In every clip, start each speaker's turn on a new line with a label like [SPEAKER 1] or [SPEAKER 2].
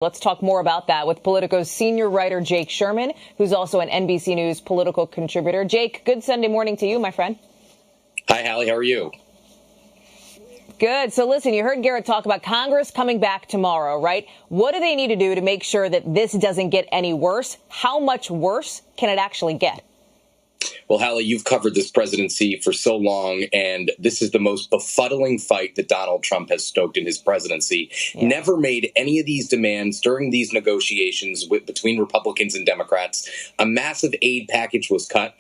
[SPEAKER 1] Let's talk more about that with Politico's senior writer, Jake Sherman, who's also an NBC News political contributor. Jake, good Sunday morning to you, my friend.
[SPEAKER 2] Hi, Hallie. How are you?
[SPEAKER 1] Good. So listen, you heard Garrett talk about Congress coming back tomorrow, right? What do they need to do to make sure that this doesn't get any worse? How much worse can it actually get?
[SPEAKER 2] Well, Hallie, you've covered this presidency for so long, and this is the most befuddling fight that Donald Trump has stoked in his presidency. Yeah. Never made any of these demands during these negotiations between Republicans and Democrats. A massive aid package was cut.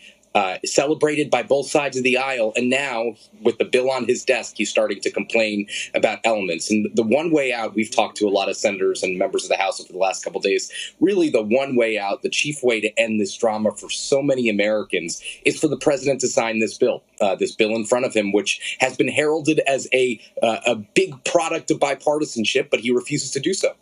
[SPEAKER 2] Celebrated by both sides of the aisle. And now, with the bill on his desk, he's starting to complain about elements. And the one way out, we've talked to a lot of senators and members of the House over the last couple of days, really the one way out, the chief way to end this drama for so many Americans is for the president to sign this bill in front of him, which has been heralded as a big product of bipartisanship, but he refuses to do so.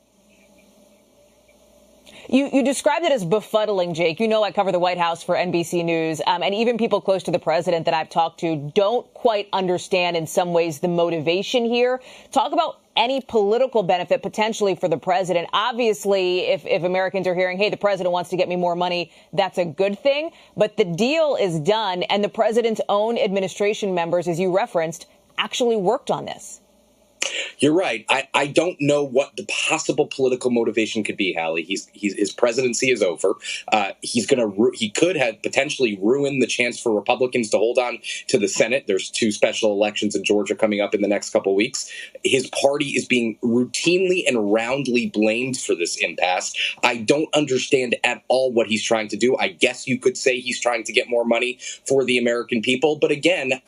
[SPEAKER 1] You described it as befuddling, Jake. You know I cover the White House for NBC News, and even people close to the president that I've talked to don't quite understand in some ways the motivation here. Talk about any political benefit potentially for the president. Obviously, if Americans are hearing, hey, the president wants to get me more money, that's a good thing. But the deal is done, and the president's own administration members, as you referenced, actually worked on this.
[SPEAKER 2] You're right. I don't know what the possible political motivation could be, Hallie. His presidency is over. He could have potentially ruined the chance for Republicans to hold on to the Senate. There's 2 special elections in Georgia coming up in the next couple of weeks. His party is being routinely and roundly blamed for this impasse. I don't understand at all what he's trying to do. I guess you could say he's trying to get more money for the American people. But again,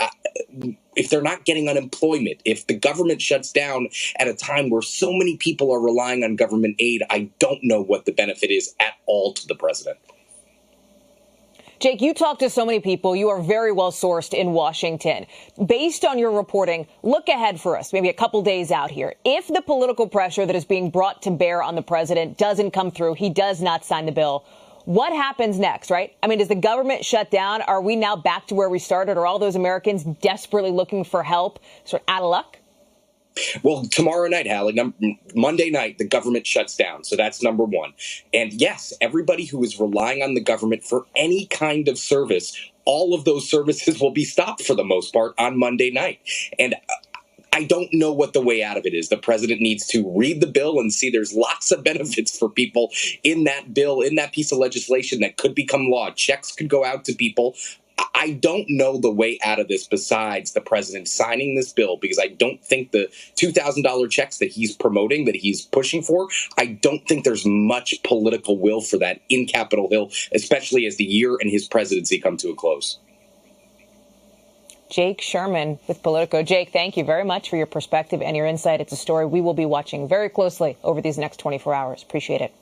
[SPEAKER 2] if they're not getting unemployment, if the government shuts down at a time where so many people are relying on government aid, I don't know what the benefit is at all to the president.
[SPEAKER 1] Jake, you talk to so many people. You are very well sourced in Washington. Based on your reporting, look ahead for us, maybe a couple days out here. If the political pressure that is being brought to bear on the president doesn't come through, he does not sign the bill, what happens next, right? I mean, does the government shut down? Are we now back to where we started? Are all those Americans desperately looking for help, sort of out of luck?
[SPEAKER 2] Well, tomorrow night, Hallie, Monday night, the government shuts down. So that's number one. And yes, everybody who is relying on the government for any kind of service, all of those services will be stopped for the most part on Monday night. And I don't know what the way out of it is. The president needs to read the bill and see there's lots of benefits for people in that bill, in that piece of legislation that could become law. Checks could go out to people. I don't know the way out of this besides the president signing this bill, because I don't think the $2,000 checks that he's promoting, that he's pushing for, I don't think there's much political will for that in Capitol Hill, especially as the year and his presidency come to a close.
[SPEAKER 1] Jake Sherman with Politico. Jake, thank you very much for your perspective and your insight. It's a story we will be watching very closely over these next 24 hours. Appreciate it.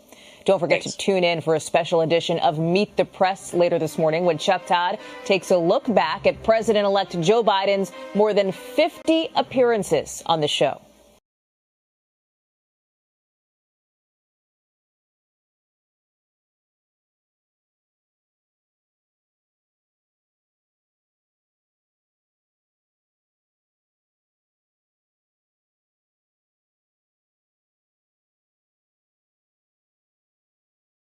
[SPEAKER 1] Don't forget to tune in for a special edition of Meet the Press later this morning when Chuck Todd takes a look back at President-elect Joe Biden's more than 50 appearances on the show.